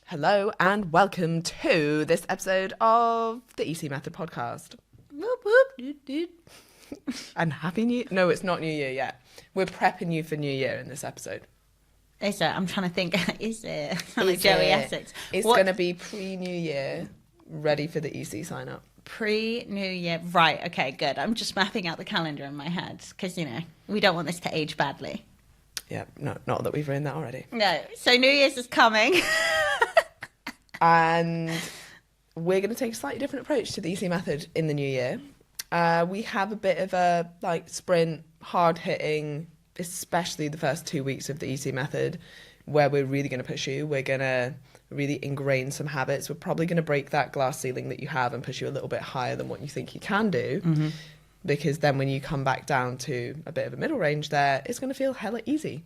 Hello and welcome to this episode of the EC Method podcast. Whoop, whoop, doot, doot. And happy New... No, it's not New Year yet. We're prepping you for New Year in this episode. Is it? I'm trying to think. Is it? Like Joey Essex. It's going to be pre-New Year, ready for the EC sign up. Pre-New Year. Right, okay, good. I'm just mapping out the calendar in my head because, we don't want this to age badly. Yeah, no, not that we've ruined that already. No, so New Year's is coming. And we're going to take a slightly different approach to the EC Method in the new year. We have a bit of a sprint, hard-hitting, especially the first 2 weeks of the EC Method, where we're really going to push you. We're going to really ingrain some habits. We're probably going to break that glass ceiling that you have and push you a little bit higher than what you think you can do. Mm-hmm. Because then when you come back down to a bit of a middle range there, it's going to feel hella easy.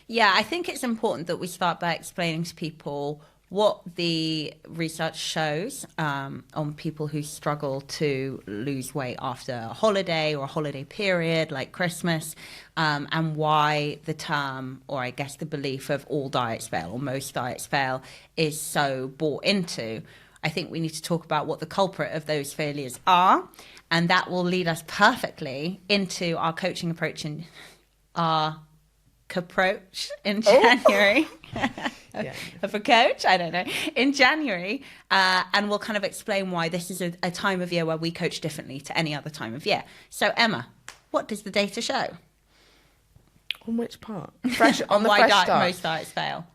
Yeah, I think it's important that we start by explaining to people what the research shows on people who struggle to lose weight after a holiday or a holiday period like Christmas, and why the term, or I guess the belief of all diets fail or most diets fail, is so bought into. I think we need to talk about what the culprit of those failures are, and that will lead us perfectly into our coaching approach in January. Yeah. Of a coach, I don't know, in January, and we'll kind of explain why this is a time of year where we coach differently to any other time of year. So Emma, what does the data show? On which part? Fresh on the why fresh start. Most diets fail.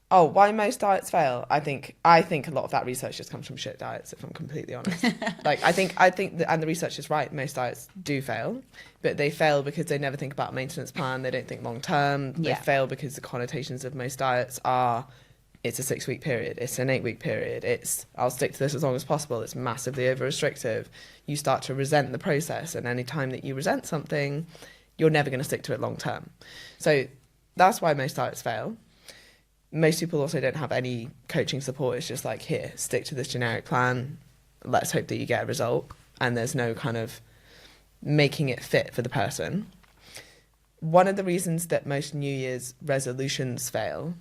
Oh, why most diets fail? I think a lot of that research just comes from shit diets, if I'm completely honest. I think and the research is right, most diets do fail, but they fail because they never think about a maintenance plan, they don't think long term. They fail because the connotations of most diets are, it's a 6-week period, it's an 8-week period, it's, I'll stick to this as long as possible, it's massively over-restrictive. You start to resent the process, and any time that you resent something, you're never going to stick to it long term. So that's why most diets fail. Most people also don't have any coaching support. It's just like, here, stick to this generic plan. Let's hope that you get a result. And there's no kind of making it fit for the person. One of the reasons that most New Year's resolutions fail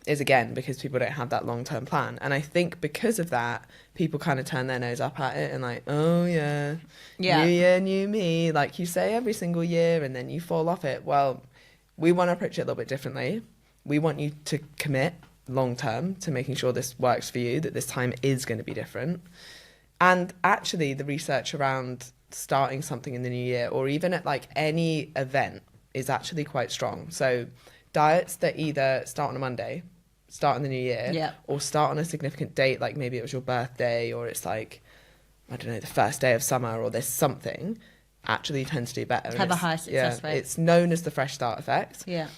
is, again, because people don't have that long-term plan. And I think because of that, people kind of turn their nose up at it and like, oh, yeah, new year, new me, like you say every single year, and then you fall off it. Well, we want to approach it a little bit differently. We want you to commit long-term to making sure this works for you, that this time is going to be different. And actually, the research around starting something in the new year, or even at like any event, is actually quite strong. So diets that either start on a Monday, start in the new year, or start on a significant date, like maybe it was your birthday, or it's like, I don't know, the first day of summer, or there's something, actually tends to do better. Have a high success rate. It's known as the fresh start effect. Yeah.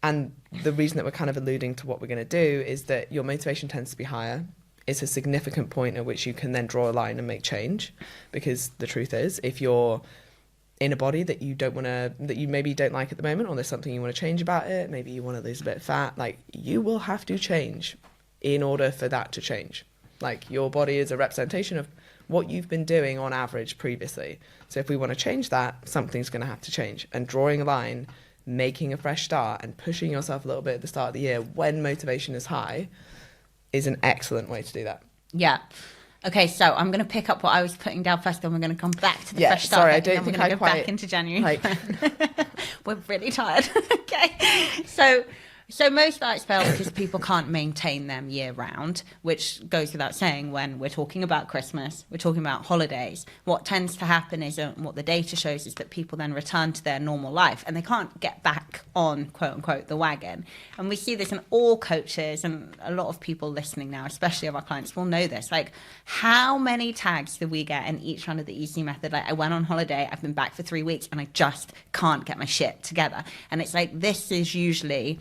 And the reason that we're kind of alluding to what we're going to do is that your motivation tends to be higher. It's a significant point at which you can then draw a line and make change. Because the truth is, if you're in a body that you don't want to, that you maybe don't like at the moment, or there's something you want to change about it, maybe you want to lose a bit of fat, like you will have to change in order for that to change. Like your body is a representation of what you've been doing on average previously. So if we want to change that, something's going to have to change. And drawing a line, making a fresh start and pushing yourself a little bit at the start of the year when motivation is high is an excellent way to do that. Yeah. Okay, so I'm going to pick up what I was putting down first, and we're going to come back to the fresh start. Sorry, I don't think I go quite... back into January. We're really tired. Okay. So most diets fail because people can't maintain them year round, which goes without saying when we're talking about Christmas, we're talking about holidays. What tends to happen is, what the data shows is that people then return to their normal life and they can't get back on, quote unquote, the wagon. And we see this in all coaches, and a lot of people listening now, especially of our clients, will know this. Like, how many tags do we get in each round of the EC Method? Like, I went on holiday, I've been back for 3 weeks, and I just can't get my shit together. And it's like, this is usually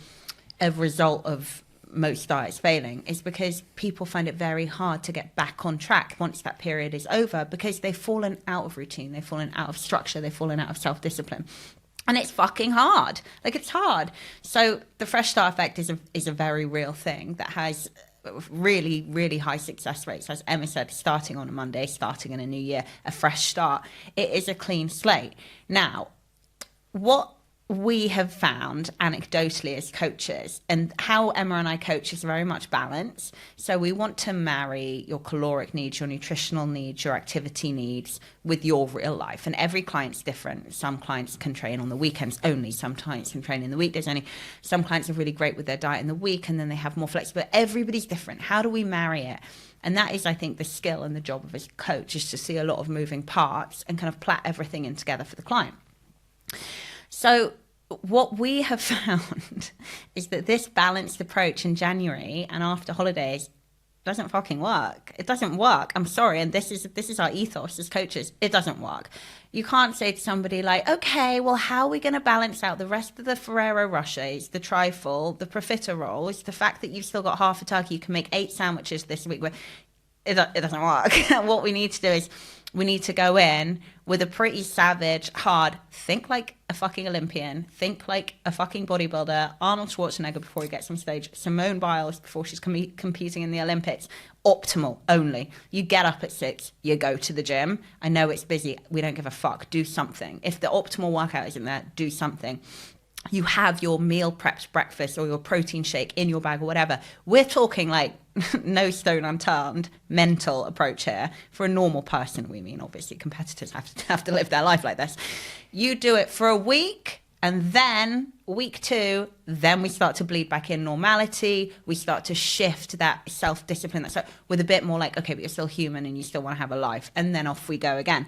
a result of most diets failing, is because people find it very hard to get back on track once that period is over, because they've fallen out of routine, they've fallen out of structure, they've fallen out of self-discipline. And it's fucking hard. Like, it's hard. So the fresh start effect is a very real thing that has really, really high success rates. As Emma said, starting on a Monday, starting in a new year, a fresh start. It is a clean slate. Now, what we have found anecdotally as coaches, and how Emma and I coach is very much balance. So we want to marry your caloric needs, your nutritional needs, your activity needs with your real life. And every client's different. Some clients can train on the weekends only. Some clients can train in the weekdays only. Some clients are really great with their diet in the week and then they have more flexibility. Everybody's different. How do we marry it? And that is, I think, the skill and the job of a coach, is to see a lot of moving parts and kind of plait everything in together for the client. So what we have found is that this balanced approach in January and after holidays doesn't fucking work. It doesn't work. I'm sorry. And this is our ethos as coaches. It doesn't work. You can't say to somebody like, okay, well, how are we going to balance out the rest of the Ferrero Rochers, the trifle, the profiteroles, the fact that you've still got half a turkey, you can make 8 sandwiches this week. It doesn't work. What we need to do is we need to go in with a pretty savage, hard, think like a fucking Olympian, think like a fucking bodybuilder, Arnold Schwarzenegger before he gets on stage, Simone Biles before she's competing in the Olympics, optimal only. You get up at 6, you go to the gym. I know it's busy. We don't give a fuck. Do something. If the optimal workout isn't there, do something. You have your meal prepped breakfast or your protein shake in your bag or whatever. We're talking like no stone unturned mental approach here. For a normal person, we mean obviously competitors have to live their life like this. You do it for a week, and then week 2, then we start to bleed back in normality. We start to shift that self-discipline with a bit more like, okay, but you're still human and you still want to have a life, and then off we go again.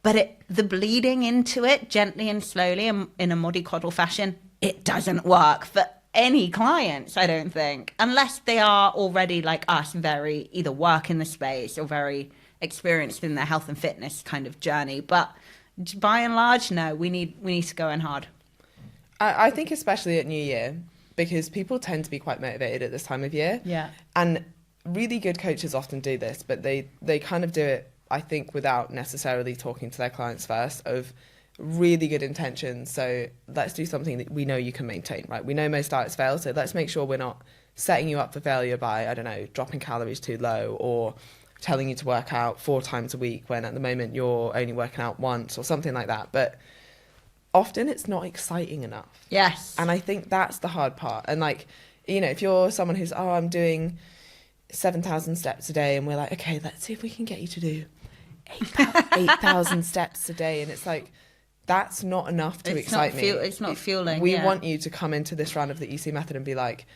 But the bleeding into it gently and slowly in a mollycoddle fashion, it doesn't work for any clients, I don't think, unless they are already like us, very either work in the space or very experienced in their health and fitness kind of journey. But by and large, no, we need to go in hard. I think especially at New Year, because people tend to be quite motivated at this time of year. Yeah. And really good coaches often do this, but they kind of do it, I think, without necessarily talking to their clients first, of really good intentions. So let's do something that we know you can maintain, right? We know most diets fail, so let's make sure we're not setting you up for failure by, I don't know, dropping calories too low or telling you to work out 4 times a week when at the moment you're only working out once or something like that. But often it's not exciting enough. Yes. And I think that's the hard part. And like, you know, if you're someone who's, I'm doing 7,000 steps a day, and we're like, okay, let's see if we can get you to do 8,000 steps a day. And it's like, that's not enough to excite me. It's not fueling. We want you to come into this round of the EC method and be like,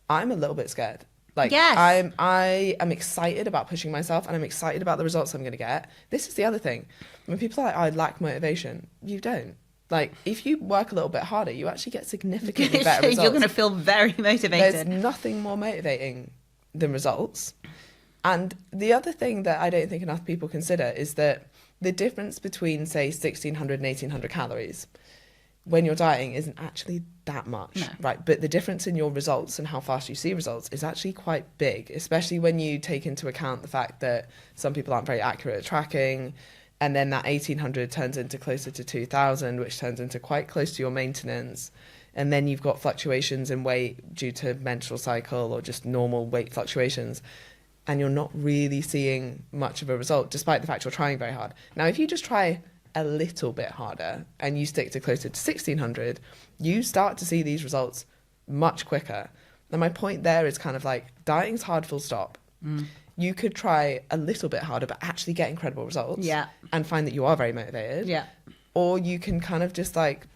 I'm a little bit scared. Like, yes. I am excited about pushing myself, and I'm excited about the results I'm going to get. This is the other thing. When people are like, I lack motivation, you don't. Like, if you work a little bit harder, you actually get significantly better results. You're going to feel very motivated. There's nothing more motivating than results. And the other thing that I don't think enough people consider is that the difference between, say, 1,600 and 1,800 calories when you're dieting isn't actually that much, no. Right? But the difference in your results and how fast you see results is actually quite big, especially when you take into account the fact that some people aren't very accurate at tracking, and then that 1,800 turns into closer to 2,000, which turns into quite close to your maintenance. And then you've got fluctuations in weight due to menstrual cycle or just normal weight fluctuations. And you're not really seeing much of a result, despite the fact you're trying very hard. Now, if you just try a little bit harder and you stick to closer to 1,600, you start to see these results much quicker. And my point there is kind of like, dieting's hard, full stop. You could try a little bit harder, but actually get incredible results. Yeah. And find that you are very motivated. Yeah. Or you can kind of just like,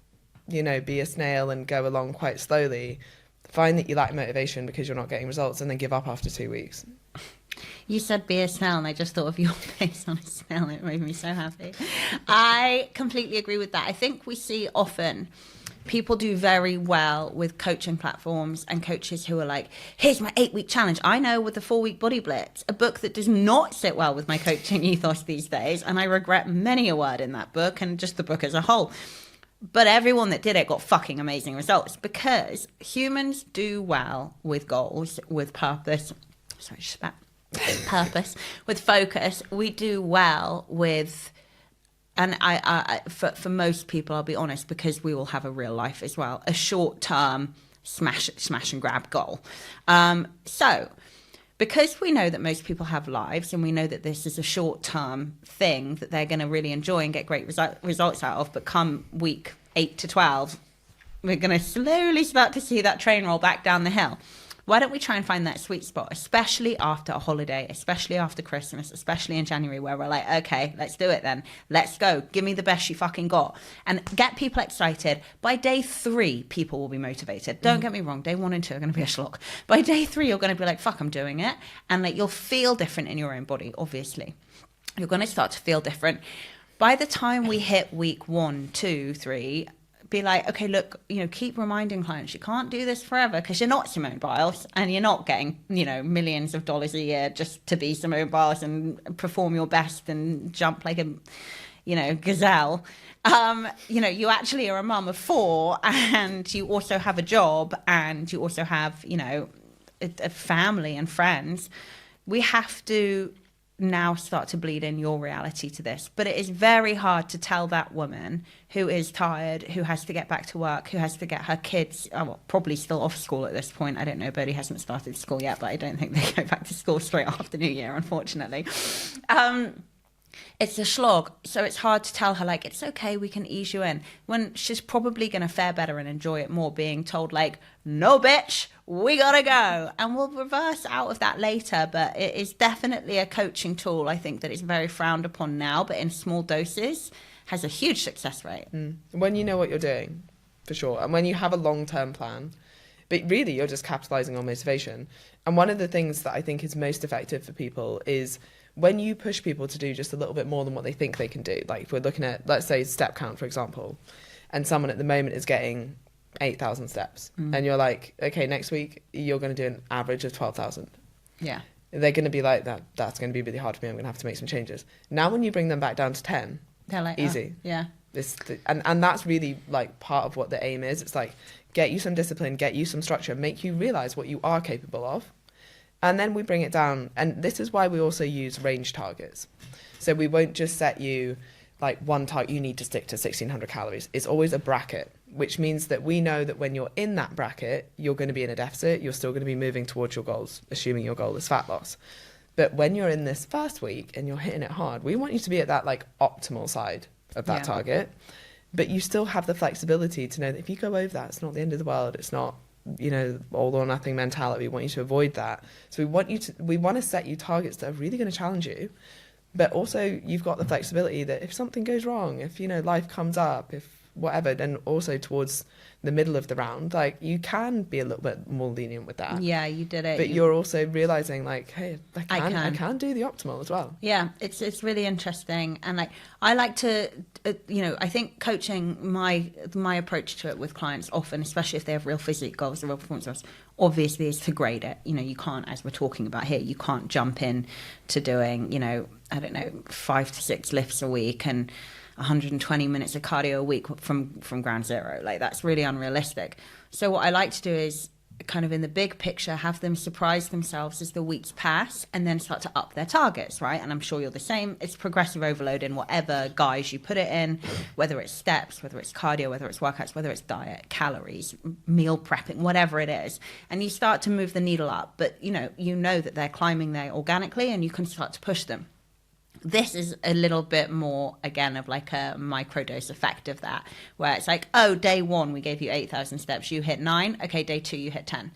you know, be a snail and go along quite slowly, find that you lack motivation because you're not getting results, and then give up after 2 weeks. You said be a snail, and I just thought of your face on a snail. It made me so happy. I completely agree with that. I think we see often people do very well with coaching platforms and coaches who are like, here's my 8-week challenge. I know, with the 4-week Body Blitz, a book that does not sit well with my coaching ethos these days. And I regret many a word in that book and just the book as a whole. But everyone that did it got fucking amazing results, because humans do well with goals, with purpose. Sorry, just spat. Purpose, with focus. We do well with, and I for most people, I'll be honest, because we all have a real life as well, a short-term smash and grab goal. So because we know that most people have lives, and we know that this is a short-term thing that they're going to really enjoy and get great results out of, but come week 8 to 12, We're going to slowly start to see that train roll back down the hill. Why don't we try and find that sweet spot, especially after a holiday, especially after Christmas, especially in January, where we're like, okay, let's do it then. Let's go. Give me the best you fucking got. And get people excited. By day 3, people will be motivated. Don't get me wrong. Day 1 and 2 are going to be a schlock. By day 3, you're going to be like, fuck, I'm doing it. And like, you'll feel different in your own body, obviously. You're going to start to feel different. By the time we hit week 1, 2, 3, be like, okay, look, keep reminding clients you can't do this forever, because you're not Simone Biles and you're not getting, millions of dollars a year just to be Simone Biles and perform your best and jump like a, gazelle. You actually are a mum of 4, and you also have a job, and you also have, a family and friends. We have to now start to bleed in your reality to this. But it is very hard to tell that woman who is tired, who has to get back to work, who has to get her kids, probably still off school at this point. I don't know, Birdie hasn't started school yet, but I don't think they go back to school straight after New Year, unfortunately. It's a slog, so it's hard to tell her, like, it's okay, we can ease you in, when she's probably going to fare better and enjoy it more being told, like, no, bitch, we gotta go. And we'll reverse out of that later, but it is definitely a coaching tool, I think, that is very frowned upon now, but in small doses has a huge success rate. When you know what you're doing, for sure, and when you have a long-term plan, but really you're just capitalizing on motivation. And one of the things that I think is most effective for people is when you push people to do just a little bit more than what they think they can do. Like if we're looking at, let's say, step count, for example, and someone at the moment is getting 8,000 steps, and you're like, okay, next week you're going to do an average of 12,000. Yeah. They're going to be like, that's going to be really hard for me, I'm going to have to make some changes. Now when you bring them back down to 10, they're like, easy. Oh, yeah. And that's really like part of what the aim is. It's like, get you some discipline, get you some structure, make you realize what you are capable of. And then we bring it down. And this is why we also use range targets. So we won't just set you like one target, you need to stick to 1,600 calories. It's always a bracket, which means that we know that when you're in that bracket, you're going to be in a deficit. You're still going to be moving towards your goals, assuming your goal is fat loss. But when you're in this first week and you're hitting it hard, we want you to be at that like optimal side of that target. But you still have the flexibility to know that if you go over that, it's not the end of the world. It's not, all or nothing mentality. We want you to avoid that. So we want to set you targets that are really going to challenge you. But also you've got the flexibility that if something goes wrong, if, life comes up, if whatever, then also towards the middle of the round, like you can be a little bit more lenient with that. Yeah, you did it. But you're also realizing like, hey, I can do the optimal as well. Yeah, it's really interesting. And like, I like to, I think coaching, my approach to it with clients often, especially if they have real physique goals or real performance goals, obviously is to grade it. You can't, as we're talking about here, you can't jump in to doing, 5 to 6 lifts a week and 120 minutes of cardio a week from ground zero. Like that's really unrealistic. So what I like to do is kind of in the big picture, have them surprise themselves as the weeks pass and then start to up their targets, right? And I'm sure you're the same. It's progressive overload in whatever guise you put it in, whether it's steps, whether it's cardio, whether it's workouts, whether it's diet, calories, meal prepping, whatever it is. And you start to move the needle up, but you know that they're climbing there organically and you can start to push them. This is a little bit more, again, of like a microdose effect of that, where it's like, oh, day 1, we gave you 8,000 steps, you hit 9. Okay, day 2, you hit 10.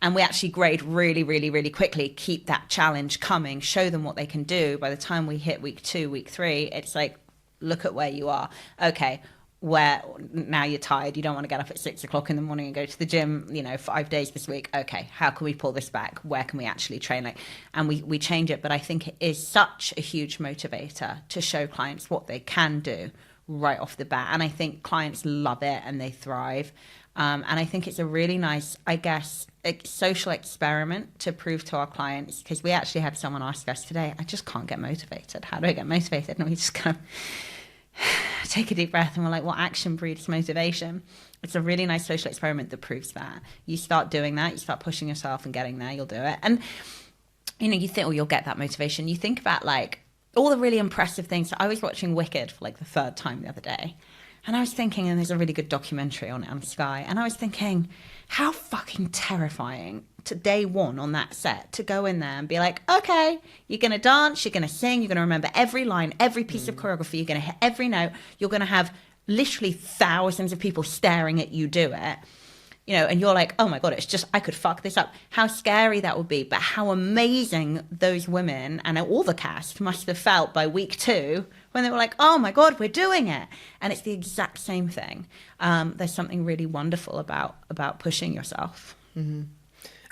And we actually grade really, really, really quickly, keep that challenge coming, show them what they can do. By the time we hit week 2, week 3, it's like, look at where you are. Okay, where now you're tired, you don't want to get up at 6 o'clock in the morning and go to the gym, 5 days this week. Okay, how can we pull this back? Where can we actually train? And we change it. But I think it is such a huge motivator to show clients what they can do right off the bat. And I think clients love it and they thrive. And I think it's a really nice, I guess, social experiment to prove to our clients, because we actually had someone ask us today, I just can't get motivated. How do I get motivated? And we just kind of take a deep breath and we're like, what action breeds motivation? It's a really nice social experiment that proves that. You start doing that, you start pushing yourself and getting there, you'll do it. And you think, you'll get that motivation. You think about like all the really impressive things. So I was watching Wicked for like the 3rd time the other day, and I was thinking, and there's a really good documentary on it on Sky, and I was thinking, how fucking terrifying to day 1 on that set to go in there and be like, okay, you're going to dance, you're going to sing, you're going to remember every line, every piece of choreography, you're going to hit every note, you're going to have literally thousands of people staring at you do it, you know, and you're like, oh my God, it's just, I could fuck this up. How scary that would be, but how amazing those women and all the cast must have felt by week 2 when they were like, oh my God, we're doing it. And it's the exact same thing. There's something really wonderful about pushing yourself. Mm-hmm.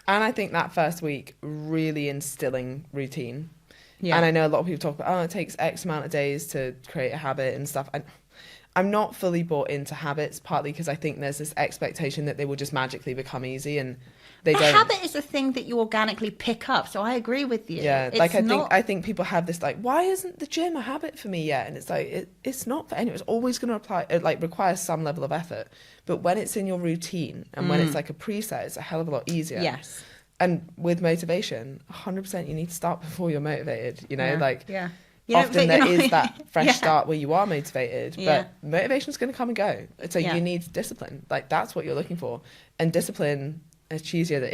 And I think that first week, really instilling routine. Yeah. And I know a lot of people talk about, oh, it takes X amount of days to create a habit and stuff. I'm not fully bought into habits, partly because I think there's this expectation that they will just magically become easy, and they don't. A habit is a thing that you organically pick up, so I agree with you. Yeah, like I think people have this like, why isn't the gym a habit for me yet? And it's like it's not for anyone. It's always going to require some level of effort. But when it's in your routine and when it's like a preset, it's a hell of a lot easier. Yes. And with motivation, 100% you need to start before you're motivated. You know, often there is that fresh start where you are motivated, but motivation is going to come and go. So you need discipline. Like that's what you're looking for. And discipline, as cheesy as it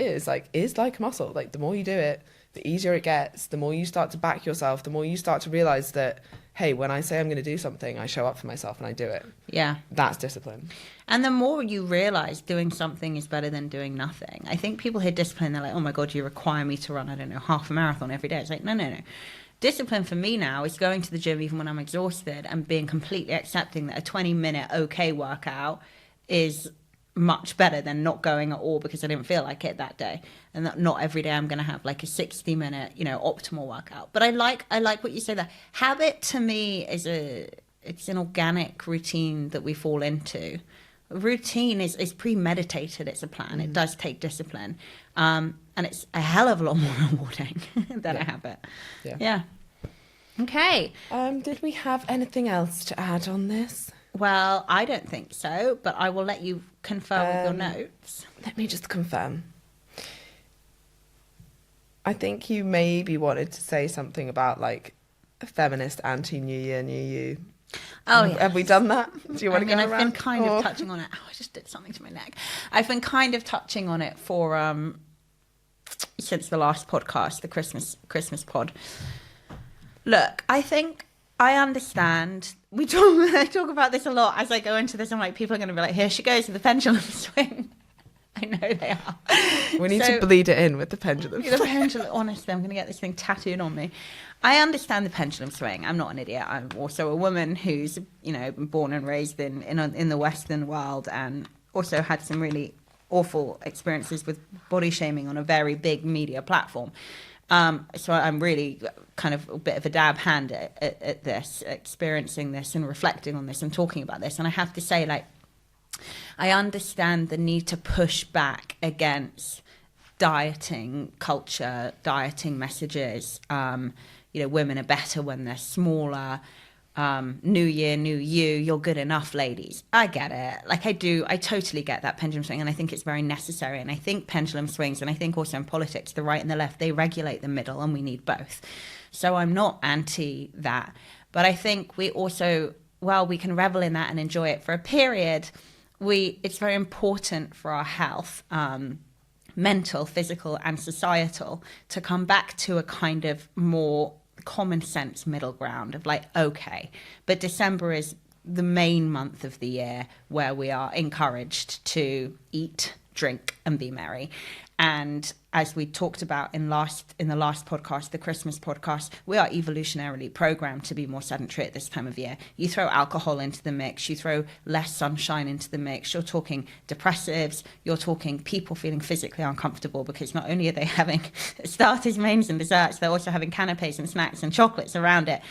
is like a muscle. Like the more you do it, the easier it gets. The more you start to back yourself, the more you start to realize that, hey, when I say I'm going to do something, I show up for myself and I do it. Yeah. That's discipline. And the more you realize doing something is better than doing nothing. I think people hear discipline, they're like, oh my God, you require me to run, I don't know, half a marathon every day. It's like, no. Discipline for me now is going to the gym even when I'm exhausted and being completely accepting that a 20-minute okay workout is much better than not going at all because I didn't feel like it that day, and that not every day I'm going to have like a 60-minute, you know, optimal workout. But I like what you say there. Habit to me is it's an organic routine that we fall into. Routine is premeditated. It's a plan. It does take discipline, and it's a hell of a lot more rewarding than a habit. Yeah. Okay. Did we have anything else to add on this? Well, I don't think so, but I will let you confirm with your notes. Let me just confirm. I think you maybe wanted to say something about like a feminist anti-New Year, New You. Oh, yeah. Have we done that? Do you want to go around? I've been kind of touching on it. Oh, I just did something to my neck. I've been kind of touching on it for since the last podcast, the Christmas pod. Look, I think I understand. I talk about this a lot as I go into this. I'm like, people are going to be like, here she goes with the pendulum swing. I know they are. We need to bleed it in with the pendulum. The pendulum. Honestly, I'm going to get this thing tattooed on me. I understand the pendulum swing. I'm not an idiot. I'm also a woman who's, you know, born and raised in the Western world, and also had some really awful experiences with body shaming on a very big media platform. So I'm really kind of a bit of a dab hand at this, experiencing this and reflecting on this and talking about this. And I have to say, like, I understand the need to push back against dieting culture, dieting messages. You know, women are better when they're smaller. New year, new you, you're good enough, ladies. I get it. Like I totally get that pendulum swing, and I think it's very necessary. And I think pendulum swings, and I think also in politics, the right and the left, they regulate the middle, and we need both. So I'm not anti that. But I think we also, while we can revel in that and enjoy it for a period, it's very important for our health, mental, physical, and societal, to come back to a kind of more common sense middle ground of like, okay, but December is the main month of the year where we are encouraged to eat, drink, and be merry. And as we talked about in the last podcast, the Christmas podcast, we are evolutionarily programmed to be more sedentary at this time of year. You throw alcohol into the mix, you throw less sunshine into the mix, you're talking depressives, you're talking people feeling physically uncomfortable because not only are they having starters, mains, and desserts, they're also having canapes and snacks and chocolates around it.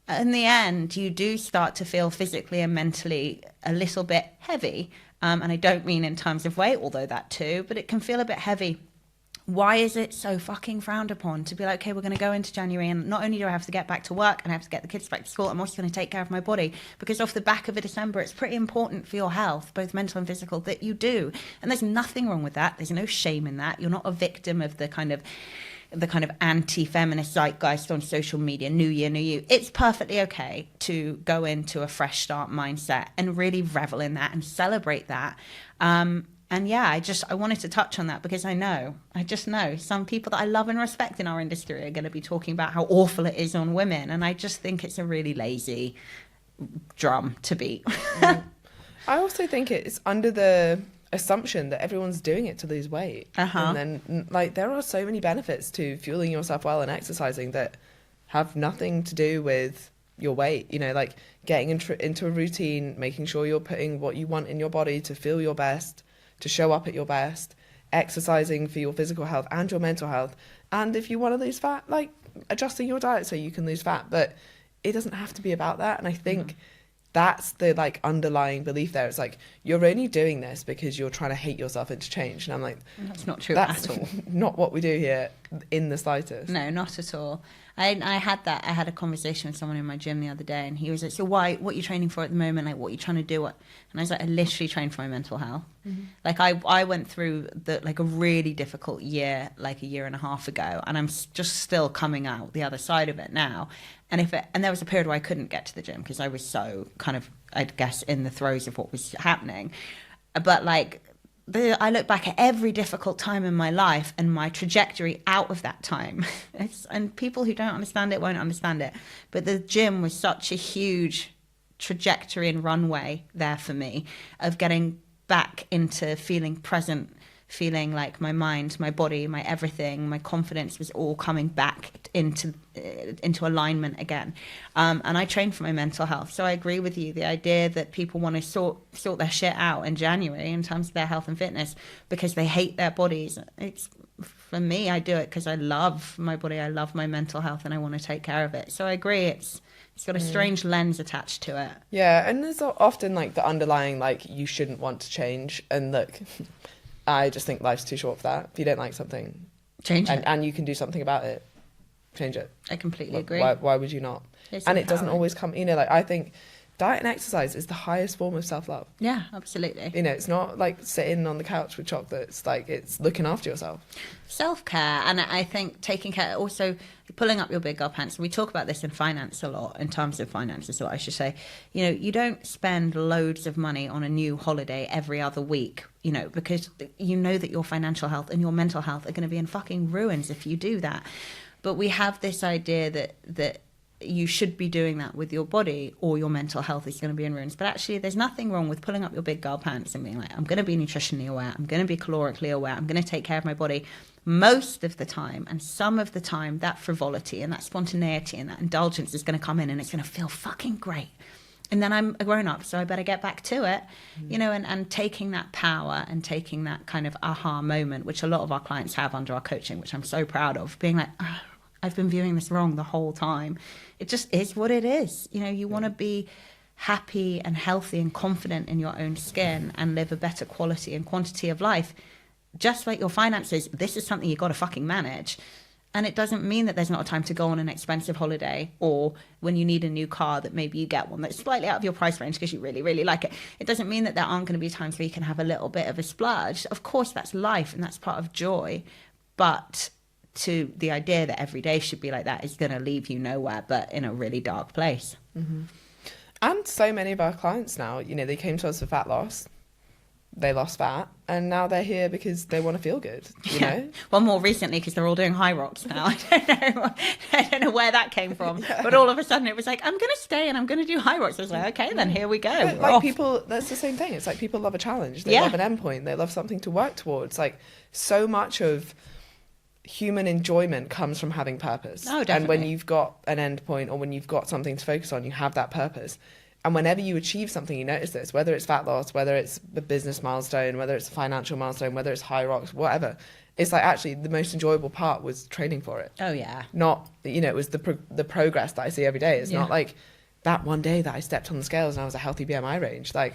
In the end, you do start to feel physically and mentally a little bit heavy. And I don't mean in terms of weight, although that too, but it can feel a bit heavy. Why is it so fucking frowned upon to be like, okay, we're going to go into January, and not only do I have to get back to work and I have to get the kids back to school, I'm also going to take care of my body, because off the back of a December, it's pretty important for your health, both mental and physical, that you do. And there's nothing wrong with that. There's no shame in that. You're not a victim of the kind of anti-feminist zeitgeist on social media, new year, new you. It's perfectly okay to go into a fresh start mindset and really revel in that and celebrate that. And yeah, I wanted to touch on that because I just know some people that I love and respect in our industry are going to be talking about how awful it is on women. And I just think it's a really lazy drum to beat. I also think it's under the assumption that everyone's doing it to lose weight. And then, like, there are so many benefits to fueling yourself well and exercising that have nothing to do with your weight. You know, like getting into a routine, making sure you're putting what you want in your body to feel your best, to show up at your best, exercising for your physical health and your mental health. And if you want to lose fat, like adjusting your diet so you can lose fat. But it doesn't have to be about that. And I think that's the like underlying belief there. It's like, you're only doing this because you're trying to hate yourself into change. And I'm like, that's not true that's at all. Not what we do here in the slightest. No, not at all. I had a conversation with someone in my gym the other day, and he was like, so what are you training for at the moment? Like, what are you trying to do? And I was like, I literally train for my mental health. Like I went through a really difficult year, like a year and a half ago, and I'm just still coming out the other side of it now. And there was a period where I couldn't get to the gym because I was so kind of, I guess, in the throes of what was happening. But like, I look back at every difficult time in my life and my trajectory out of that time. And people who don't understand it won't understand it. But the gym was such a huge trajectory and runway there for me of getting back into feeling present, feeling like my mind, my body, my everything, my confidence was all coming back into alignment again. And I train for my mental health. So I agree with you. The idea that people want to sort their shit out in January in terms of their health and fitness because they hate their bodies. It's, for me, I do it because I love my body. I love my mental health and I want to take care of it. So I agree. It's got a strange lens attached to it. Yeah. And there's often like the underlying, like, you shouldn't want to change. And look, I just think life's too short for that. If you don't like something, change it. And you can do something about it, change it. I completely agree. Why would you not? It's and it doesn't empowering. always come, you know, like, I think diet and exercise is the highest form of self-love. Yeah, absolutely. You know, it's not like sitting on the couch with chocolates. Like, it's looking after yourself. Self-care. And I think taking care, also pulling up your big girl pants. And we talk about this in finance a lot, in terms of finances, what I should say. You know, you don't spend loads of money on a new holiday every other week, you know, because you know that your financial health and your mental health are going to be in fucking ruins if you do that. But we have this idea that you should be doing that with your body or your mental health is going to be in ruins. But actually, there's nothing wrong with pulling up your big girl pants and being like, I'm going to be nutritionally aware, I'm going to be calorically aware, I'm going to take care of my body. Most of the time, and some of the time, that frivolity and that spontaneity and that indulgence is going to come in and it's going to feel fucking great. And then I'm a grown up, so I better get back to it, you know, and taking that power and taking that kind of aha moment, which a lot of our clients have under our coaching, which I'm so proud of, being like, oh, I've been viewing this wrong the whole time. It just is what it is. You know, you want to be happy and healthy and confident in your own skin and live a better quality and quantity of life. Just like your finances, this is something you've got to fucking manage. And it doesn't mean that there's not a time to go on an expensive holiday, or when you need a new car that maybe you get one that's slightly out of your price range because you really, really like it. It doesn't mean that there aren't going to be times where you can have a little bit of a splurge. Of course, that's life and that's part of joy. But to the idea that every day should be like that is going to leave you nowhere but in a really dark place. Mm-hmm. And so many of our clients now, you know, they came to us for fat loss. They lost fat, and now they're here because they want to feel good, you know? Well, more recently, because they're all doing high rocks now. I don't know where that came from. Yeah. But all of a sudden, it was like, I'm going to stay and I'm going to do high rocks. I was like, okay, then here we go. But like, people, that's the same thing. It's like people love a challenge. They love an endpoint. They love something to work towards. Like, so much of human enjoyment comes from having purpose. Oh, definitely. And when you've got an endpoint or when you've got something to focus on, you have that purpose. And whenever you achieve something, you notice this, whether it's fat loss, whether it's a business milestone, whether it's a financial milestone, whether it's high rocks, whatever. It's like, actually, the most enjoyable part was training for it. Oh, yeah. Not, you know, it was the progress that I see every day. It's not like that one day that I stepped on the scales and I was a healthy BMI range. Like,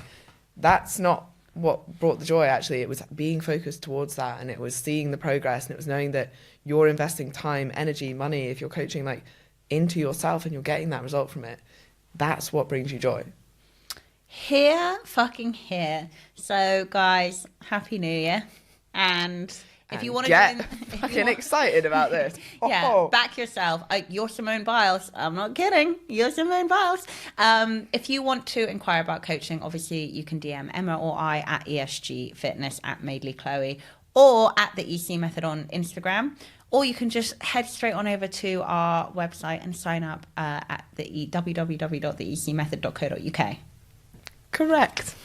that's not what brought the joy, actually. It was being focused towards that, and it was seeing the progress, and it was knowing that you're investing time, energy, money, if you're coaching, like, into yourself and you're getting that result from it. That's what brings you joy. Fucking here. So, guys, Happy New Year. And if you want to get fucking excited about this. Yeah, back yourself. You're Simone Biles. I'm not kidding. You're Simone Biles. If you want to inquire about coaching, obviously you can DM Emma or I at ESG Fitness at Madeley Chloe, or at the EC Method on Instagram. Or you can just head straight on over to our website and sign up at the www.theecmethod.co.uk. Correct.